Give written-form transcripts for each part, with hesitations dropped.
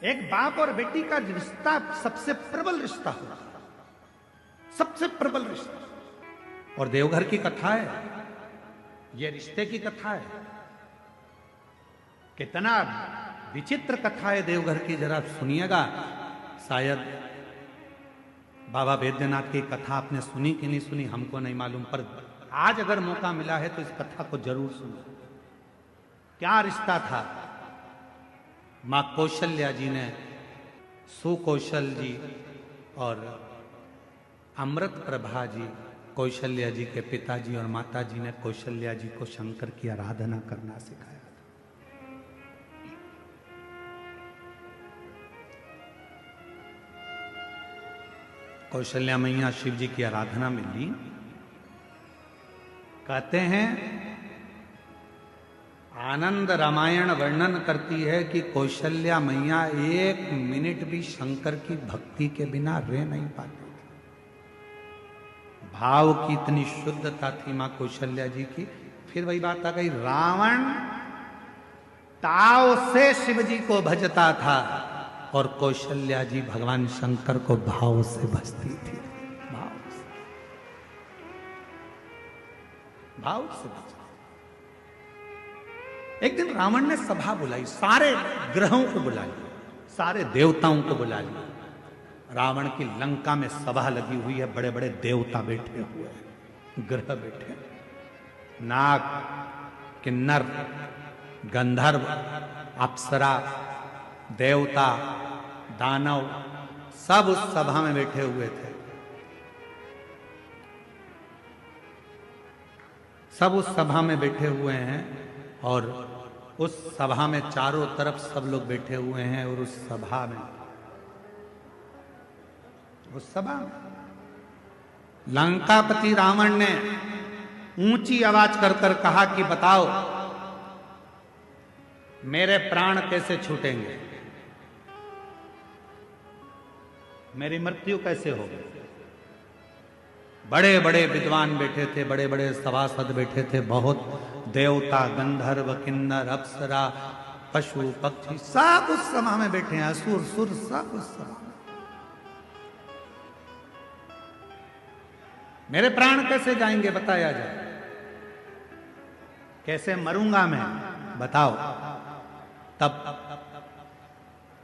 एक बाप और बेटी का रिश्ता सबसे प्रबल रिश्ता होता है, सबसे प्रबल रिश्ता। और देवघर की कथा है, ये रिश्ते की कथा है। कितना विचित्र कथा है देवघर की, जरा सुनिएगा। शायद बाबा वैद्यनाथ की कथा आपने सुनी कि नहीं सुनी हमको नहीं मालूम, पर आज अगर मौका मिला है तो इस कथा को जरूर सुनो। क्या रिश्ता था? मां कौशल्या जी ने सुकौशल जी और अमृत प्रभा जी, कौशल्या जी के पिताजी और माता जी ने कौशल्या जी को शंकर की आराधना करना सिखाया था। कौशल्या मैया शिव जी की आराधना में ली। कहते हैं आनंद रामायण वर्णन करती है कि कौशल्या मैया 1 मिनट भी शंकर की भक्ति के बिना रह नहीं पाती थी। भाव की इतनी शुद्धता थी मां कौशल्या जी की। फिर वही बात आ गई, रावण ताव से शिव जी को भजता था और कौशल्या जी भगवान शंकर को भाव से भजती थी। भाव से भजती। एक दिन रावण ने सभा बुलाई, सारे ग्रहों को बुला लिया, सारे देवताओं को बुला लिया। रावण की लंका में सभा लगी हुई है, बड़े बड़े देवता बैठे हुए हैं, ग्रह बैठे, नाग, किन्नर, गंधर्व, अप्सरा, देवता, दानव, सब उस सभा में बैठे हुए थे। सब उस सभा में बैठे हुए हैं और उस सभा में चारों तरफ सब लोग बैठे हुए हैं। और उस सभा में लंकापति रावण ने ऊंची आवाज कर कर कहा कि बताओ मेरे प्राण कैसे छूटेंगे, मेरी मृत्यु कैसे होगी। बड़े बड़े विद्वान बैठे थे, बड़े बड़े सभासद बैठे थे, बहुत देवता, गंधर्व, किन्नर, अप्सरा, पशु पक्षी सब उस सभा में बैठे हैं, असुर सुर सब उस सभा में। मेरे प्राण कैसे जाएंगे बताया जाए, कैसे मरूंगा मैं बताओ। तब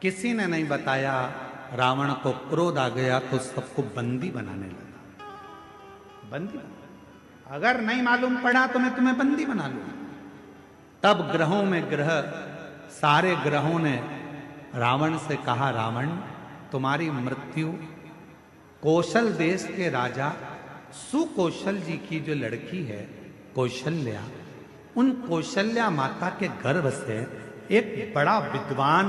किसी ने नहीं बताया। रावण को क्रोध आ गया तो सबको बंदी बनाने लगा। बंदी बना, अगर नहीं मालूम पड़ा तो मैं तुम्हें बंदी बना लूंगा। तब ग्रहों में ग्रह, सारे ग्रहों ने रावण से कहा, रावण तुम्हारी मृत्यु कौशल देश के राजा सुकौशल जी की जो लड़की है कौशल्या, उन कौशल्या माता के गर्भ से एक बड़ा विद्वान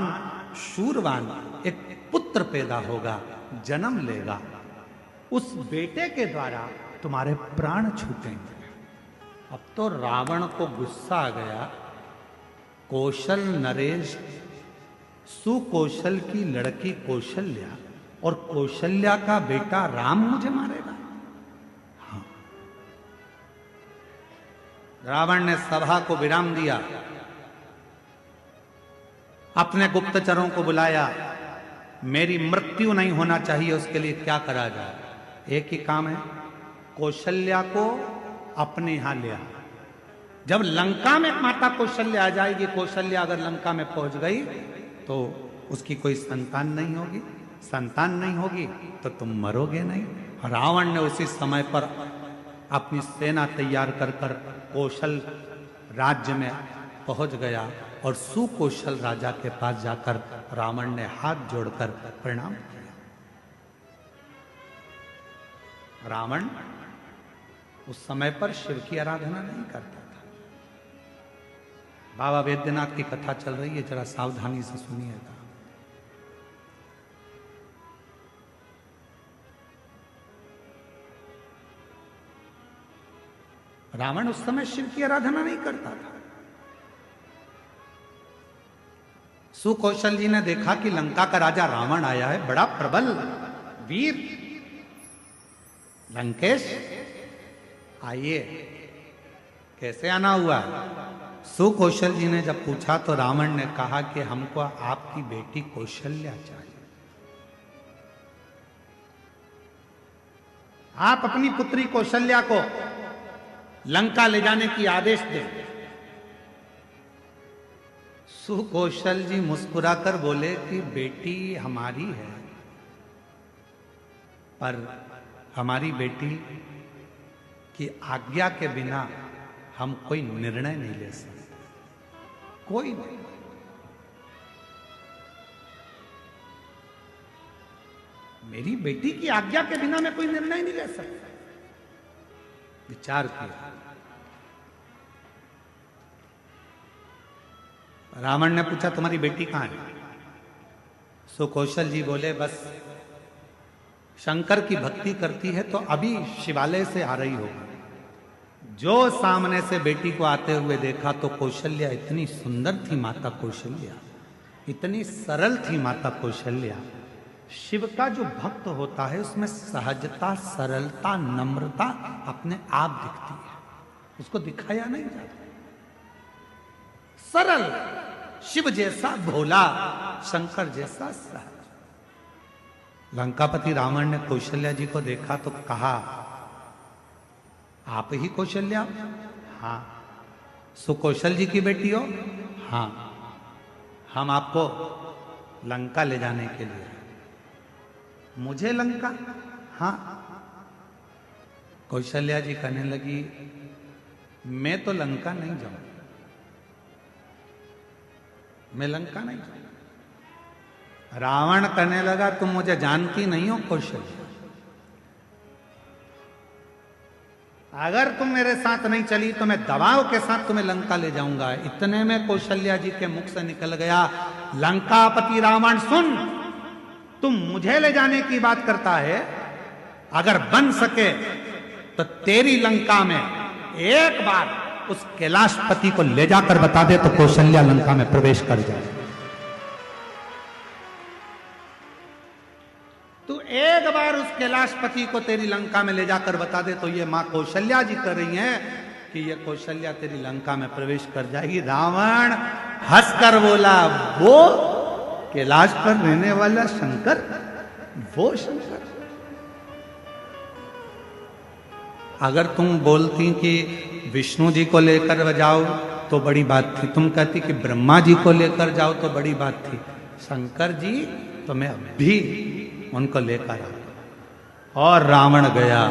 शूरवान एक पुत्र पैदा होगा, जन्म लेगा। उस बेटे के द्वारा तुम्हारे प्राण छूटेंगे। अब तो रावण को गुस्सा आ गया। कौशल नरेश, सुकौशल की लड़की कौशल्या और कौशल्या का बेटा राम मुझे मारेगा। हाँ। रावण ने सभा को विराम दिया, अपने गुप्तचरों को बुलाया। मेरी मृत्यु नहीं होना चाहिए, उसके लिए क्या करा जाए। एक ही काम है, कौशल्या को अपने यहां ले आ। जब लंका में माता कौशल्या आ जाएगी, कौशल्या अगर लंका में पहुंच गई तो उसकी कोई संतान नहीं होगी, संतान नहीं होगी तो तुम मरोगे नहीं। रावण ने उसी समय पर अपनी सेना तैयार कर कर कौशल राज्य में पहुंच गया और सुकौशल राजा के पास जाकर रावण ने हाथ जोड़कर प्रणाम किया। रावण उस समय पर शिव की आराधना नहीं करता था। बाबा वैद्यनाथ की कथा चल रही है, जरा सावधानी से सुनिएगा। रावण उस समय शिव की आराधना नहीं करता था। सुकौशल जी ने देखा कि लंका का राजा रावण आया है, बड़ा प्रबल वीर। लंकेश आइए। कैसे आना हुआ? सुकौशल जी ने जब पूछा तो रावण ने कहा कि हमको आपकी बेटी कौशल्या चाहिए। आप अपनी पुत्री कौशल्या को लंका ले जाने की आदेश दें। सुकौशल जी मुस्कुराकर बोले कि बेटी हमारी है, पर हमारी बेटी की आज्ञा के बिना हम कोई निर्णय नहीं ले सकते, कोई नहीं। मेरी बेटी की आज्ञा के बिना मैं कोई निर्णय नहीं ले सकता। विचार किया। रावण ने पूछा तुम्हारी बेटी कहां है? सुकौशल जी बोले बस शंकर की भक्ति करती है तो अभी शिवालय से आ रही होगी। जो सामने से बेटी को आते हुए देखा तो कौशल्या इतनी सुंदर थी, माता कौशल्या इतनी सरल थी। माता कौशल्या, शिव का जो भक्त होता है उसमें सहजता, सरलता, नम्रता अपने आप दिखती है, उसको दिखाया नहीं जाता। सरल, शिव जैसा भोला, शंकर जैसा सहज। लंकापति रावण ने कौशल्या जी को देखा तो कहा आप ही कौशल्या? हाँ। सुकौशल जी की बेटी हो? हाँ। हम आपको लंका ले जाने के लिए। मुझे लंका? हाँ। कौशल्या जी कहने लगी मैं तो लंका नहीं जाऊंगा, मैं लंका नहीं जाऊंगा। रावण कहने लगा तुम मुझे जानती नहीं हो कौशल्या, अगर तुम मेरे साथ नहीं चली तो मैं दबाव के साथ तुम्हें लंका ले जाऊंगा। इतने में कौशल्या जी के मुख से निकल गया लंकापति रावण सुन, तुम मुझे ले जाने की बात करता है, अगर बन सके तो तेरी लंका में एक बार उस कैलाशपति को ले जाकर बता दे तो कौशल्या लंका में प्रवेश कर जाए। तू एक बार उस कैलाशपति को तेरी लंका में ले जाकर बता दे तो ये मां कौशल्या जी कर रही हैं कि ये कौशल्या तेरी लंका में प्रवेश कर जाएगी। रावण हंसकर बोला वो कैलाश पर रहने वाला शंकर, वो शंकर। अगर तुम बोलती कि विष्णु जी को लेकर जाओ तो बड़ी बात थी, तुम कहती कि ब्रह्मा जी को लेकर जाओ तो बड़ी बात थी, शंकर जी तो मैं अभी उनको लेकर आ। और रावण गया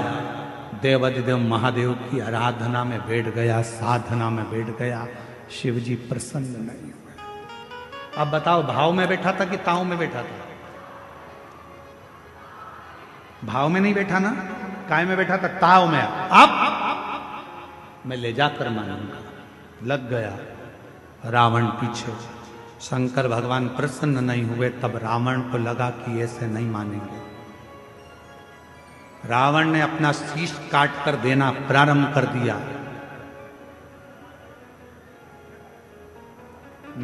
देवाधिदेव महादेव की आराधना में बैठ गया, साधना में बैठ गया। शिव जी प्रसन्न नहीं हुए। अब बताओ भाव में बैठा था कि ताव में बैठा था? भाव में नहीं बैठा ना, काय में बैठा था? ताव में। अब मैं ले जाकर मानूंगा। लग गया रावण पीछे। शंकर भगवान प्रसन्न नहीं हुए, तब रावण को लगा कि ऐसे नहीं मानेंगे। रावण ने अपना शीश काट कर देना प्रारंभ कर दिया।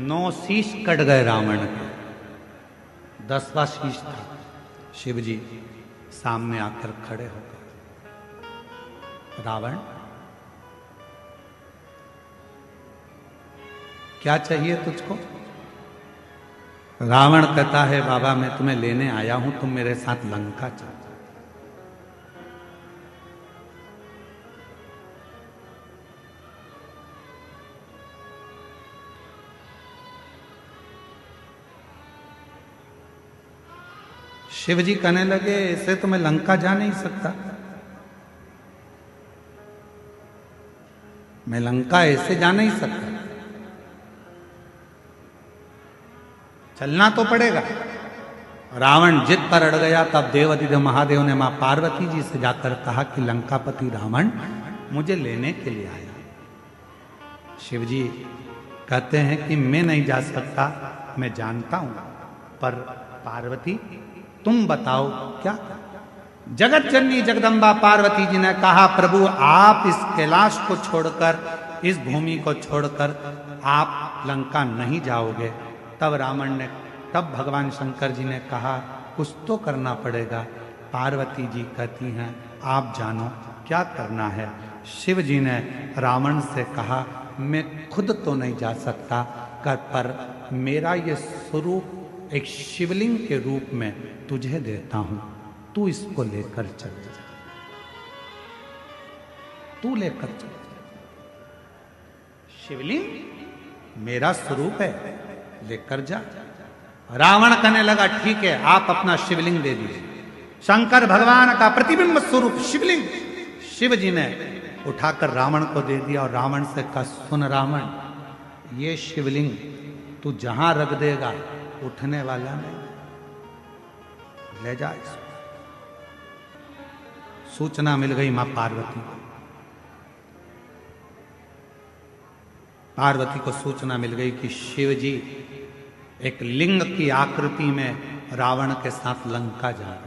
9 शीश कट गए रावण के, 10वां शीश था। शिव जी सामने आकर खड़े हो गए। रावण क्या चाहिए तुझको? रावण कहता है बाबा मैं तुम्हें लेने आया हूं, तुम मेरे साथ लंका चलो। शिव जी कहने लगे ऐसे तो मैं लंका जा नहीं सकता, मैं लंका ऐसे जा नहीं सकता, चलना तो पड़ेगा। रावण जिद पर अड़ गया। तब देवाधिदेव महादेव ने मां पार्वती जी से जाकर कहा कि लंकापति रावण मुझे लेने के लिए आया। शिव जी कहते हैं कि मैं नहीं जा सकता, मैं जानता हूं, पर पार्वती तुम बताओ क्या? जगत जननी जगदम्बा पार्वती जी ने कहा प्रभु आप इस कैलाश को छोड़कर, इस भूमि को छोड़कर आप लंका नहीं जाओगे। तब भगवान शंकर जी ने कहा कुछ तो करना पड़ेगा। पार्वती जी कहती हैं आप जानो क्या करना है। शिव जी ने रावण से कहा मैं खुद तो नहीं जा सकता पर मेरा ये स्वरूप एक शिवलिंग के रूप में तुझे देता हूं, तू इसको लेकर चल जा, तू लेकर चल। शिवलिंग मेरा स्वरूप है, लेकर जा। रावण कहने लगा ठीक है, आप अपना शिवलिंग दे दीजिए। शंकर भगवान का प्रतिबिंब स्वरूप शिवलिंग शिव जी ने उठाकर रावण को दे दिया और रावण से कहा, सुन रावण, ये शिवलिंग तू जहां रख देगा उठने वाला नहीं, ले जा इसको। सूचना मिल गई मां पार्वती को। पार्वती को सूचना मिल गई कि शिव जी एक लिंग की आकृति में रावण के साथ लंका जा रहा है।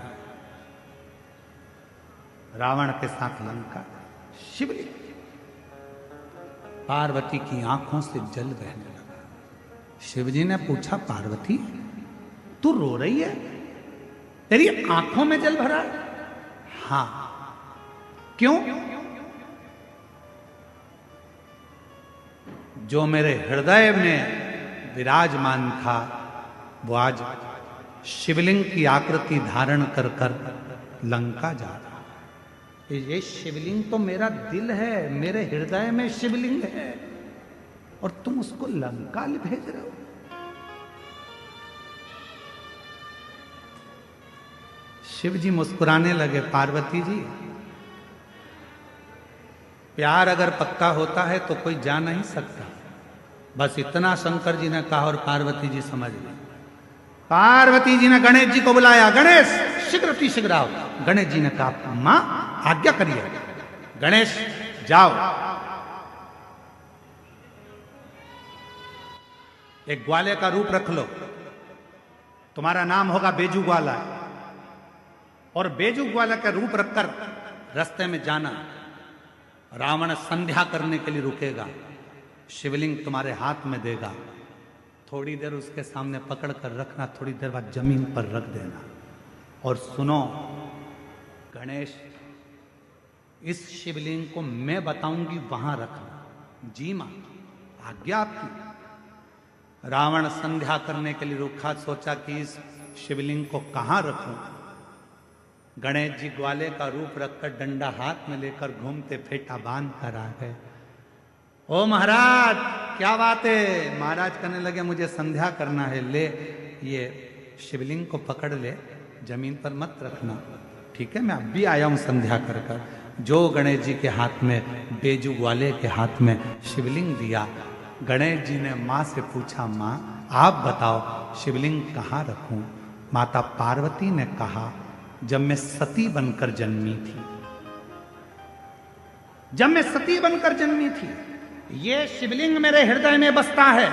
रावण के साथ लंका, शिवलिंग। पार्वती की आंखों से जल बहने लगा। शिव जी ने पूछा, पार्वती तू रो रही है, तेरी आंखों में जल भरा है? हां। क्यों? जो मेरे हृदय में विराजमान था वो आज शिवलिंग की आकृति धारण कर कर लंका जा रहा है। ये शिवलिंग तो मेरा दिल है, मेरे हृदय में शिवलिंग है, और तुम उसको लंका भेज रहे हो। शिव जी मुस्कुराने लगे, पार्वती जी, प्यार अगर पक्का होता है तो कोई जा नहीं सकता। बस इतना शंकर जी ने कहा और पार्वती जी समझ गई। पार्वती जी ने गणेश जी को बुलाया, गणेश शीघ्र आओ। गणेश जी ने कहा, मां आज्ञा करिए। गणेश जाओ, एक ग्वाले का रूप रख लो, तुम्हारा नाम होगा बेजू ग्वाला, और बेजू ग्वाला का रूप रखकर रास्ते में जाना। रावण संध्या करने के लिए रुकेगा, शिवलिंग तुम्हारे हाथ में देगा, थोड़ी देर उसके सामने पकड़ कर रखना, थोड़ी देर बाद जमीन पर रख देना। और सुनो गणेश, इस शिवलिंग को मैं बताऊंगी वहां रखना। जी मां, आज्ञा आपकी। रावण संध्या करने के लिए रुका, सोचा कि इस शिवलिंग को कहां रखूं। गणेश जी ग्वाले का रूप रखकर डंडा हाथ में लेकर घूमते फेटा बांध कर आ गए। ओ महाराज क्या बात है? महाराज कहने लगे, मुझे संध्या करना है, ले ये शिवलिंग को पकड़ ले, जमीन पर मत रखना। ठीक है, मैं अब भी आया हूं संध्या कर कर। जो गणेश जी के हाथ में, बेजू ग्वाले के हाथ में शिवलिंग दिया। गणेश जी ने मां से पूछा, मां आप बताओ शिवलिंग कहाँ रखूं? माता पार्वती ने कहा, जब मैं सती बनकर जन्मी थी, जब मैं सती बनकर जन्मी थी, ये शिवलिंग मेरे हृदय में बसता है।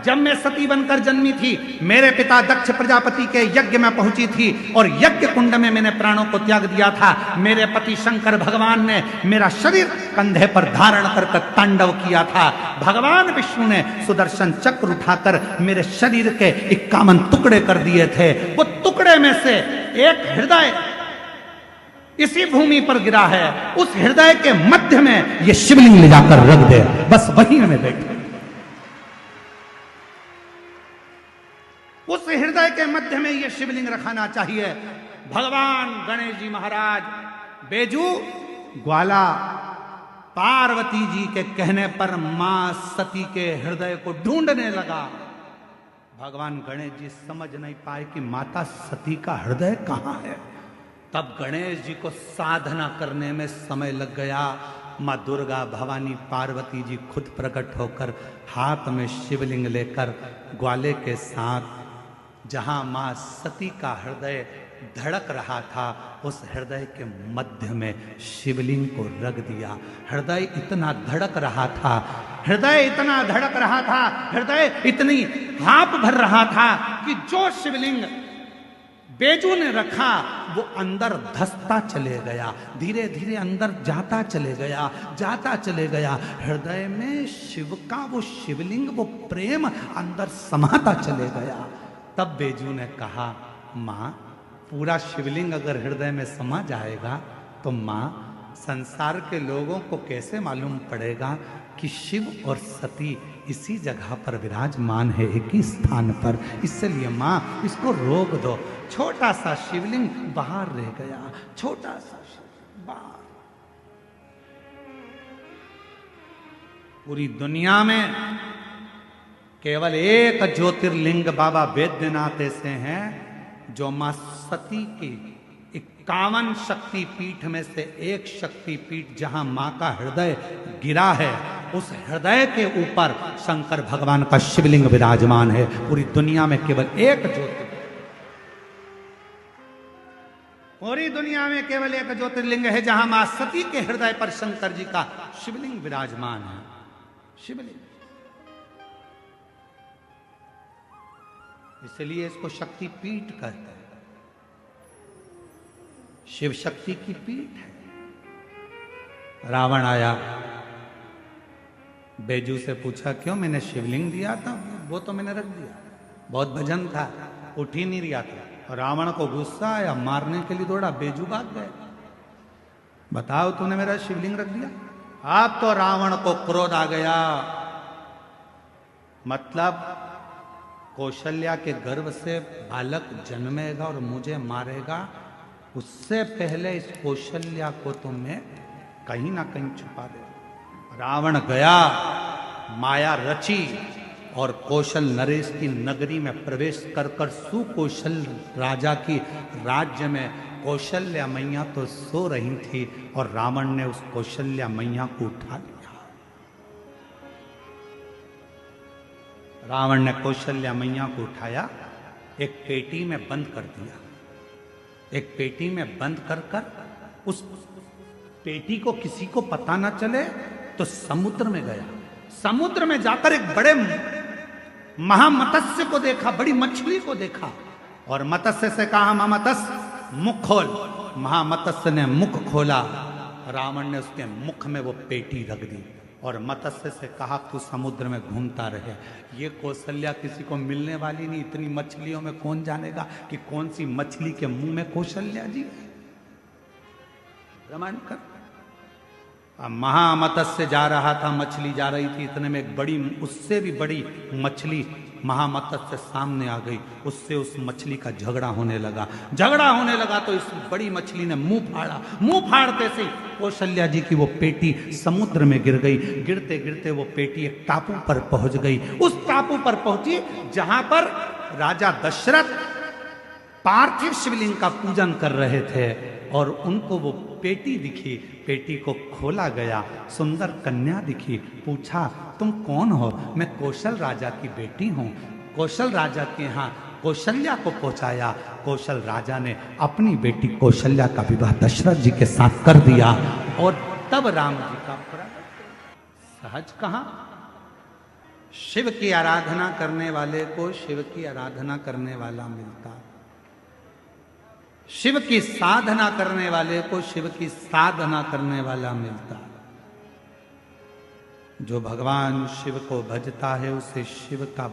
जब मैं सती बनकर जन्मी थी, मेरे पिता दक्ष प्रजापति के यज्ञ में पहुंची थी और यज्ञ कुंड में मैंने प्राणों को त्याग दिया था। मेरे पति शंकर भगवान ने मेरा शरीर कंधे पर धारण कर तांडव किया था। भगवान विष्णु ने सुदर्शन चक्र उठाकर मेरे शरीर के 51 टुकड़े कर दिए थे। वो टुकड़े में से एक हृदय इसी भूमि पर गिरा है, उस हृदय के मध्य में ये शिवलिंग ले जाकर रख दे, बस वहीं में बैठे। उस हृदय के मध्य में ये शिवलिंग रखाना चाहिए। भगवान गणेश जी महाराज बेजू ग्वाला पार्वती जी के कहने पर मां सती के हृदय को ढूंढने लगा। भगवान गणेश जी समझ नहीं पाए कि माता सती का हृदय कहां है। तब गणेश जी को साधना करने में समय लग गया। मां दुर्गा भवानी पार्वती जी खुद प्रकट होकर हाथ में शिवलिंग लेकर ग्वाले के साथ जहां मां सती का हृदय धड़क रहा था, उस हृदय के मध्य में शिवलिंग को रख दिया। हृदय इतना धड़क रहा था, हृदय इतना धड़क रहा था, हृदय इतनी हाँप भर रहा था कि जो शिवलिंग बेजू ने रखा वो अंदर धसता चले गया, धीरे धीरे अंदर जाता चले गया, जाता चले गया। हृदय में शिव का वो शिवलिंग, वो प्रेम अंदर समाता चले गया। तब बेजू ने कहा, मां पूरा शिवलिंग अगर हृदय में समा जाएगा तो मां संसार के लोगों को कैसे मालूम पड़ेगा कि शिव और सती इसी जगह पर विराजमान है, एक ही स्थान पर, इसलिए मां इसको रोक दो। छोटा सा शिवलिंग बाहर रह गया, छोटा सा शिवलिंग बाहर। पूरी दुनिया में केवल एक ज्योतिर्लिंग बाबा वैद्यनाथ ऐसे हैं जो मां सती की 51 शक्तिपीठ में से एक शक्तिपीठ जहां मां का हृदय गिरा है, उस हृदय के ऊपर शंकर भगवान का शिवलिंग विराजमान है। पूरी दुनिया में केवल एक ज्योतिर्लिंग, पूरी दुनिया में केवल एक ज्योतिर्लिंग है जहां मां सती के हृदय पर शंकर जी का शिवलिंग विराजमान है। शिवलिंग, इसलिए इसको शक्तिपीठ कहते हैं, शिव शक्ति की पीठ है। रावण आया, बैजू से पूछा क्यों, मैंने शिवलिंग दिया था, वो तो मैंने रख दिया, बहुत भजन था, उठ ही नहीं रहा था। रावण को गुस्सा आया, मारने के लिए दौड़ा, बैजू भाग गए। बताओ तूने मेरा शिवलिंग रख दिया। अब तो रावण को क्रोध आ गया, मतलब कौशल्या के गर्भ से बालक जन्मेगा और मुझे मारेगा, उससे पहले इस कौशल्या को तो मैं कहीं ना कहीं छुपा दे। रावण गया, माया रची और कौशल नरेश की नगरी में प्रवेश कर कर सुकौशल राजा की राज्य में कौशल्या मैया तो सो रही थी और रावण ने उस कौशल्या मैया को उठा लिया। रावण ने कौशल्या मैया को उठाया, एक पेटी में बंद कर दिया, एक पेटी में बंद कर कर उस पेटी को किसी को पता ना चले तो समुद्र में गया। समुद्र में जाकर एक बड़े महामत्स्य को देखा, बड़ी मछली को देखा और मत्स्य से कहा महामत्स्य मुख खोल। महामत्स्य ने मुख खोला, रावण ने उसके मुख में वो पेटी रख दी और मत्स्य से कहा तू समुद्र में घूमता रहे। ये कौशल्या किसी को मिलने वाली नहीं, इतनी मछलियों में कौन जानेगा कि कौन सी मछली के मुंह में कौशल्या जी है। प्रमाण कर। महामत्स्य जा रहा था, मछली जा रही थी, इतने में एक बड़ी, उससे भी बड़ी मछली महामत्स्य सामने आ गई। उससे उस मछली का झगड़ा होने लगा। झगड़ा होने लगा तो इस बड़ी मछली ने मुंह फाड़ा। मुंह फाड़ते से कौशल्या जी की वो पेटी समुद्र में गिर गई। गिरते गिरते वो पेटी एक टापू पर पहुंच गई। उस टापू पर पहुंची जहां पर राजा दशरथ पार्थिव शिवलिंग का पूजन कर रहे थे और उनको वो पेटी दिखी। पेटी को खोला गया, सुंदर कन्या दिखी। पूछा तुम कौन हो? मैं कौशल राजा की बेटी हूं। कौशल राजा के यहाँ कौशल्या को पहुंचाया। कौशल राजा ने अपनी बेटी कौशल्या का विवाह दशरथ जी के साथ कर दिया और तब राम जी का सहज कहां। शिव की आराधना करने वाले को शिव की आराधना करने वाला मिलता, शिव की साधना करने वाले को शिव की साधना करने वाला मिलता। जो भगवान शिव को भजता है उसे शिव का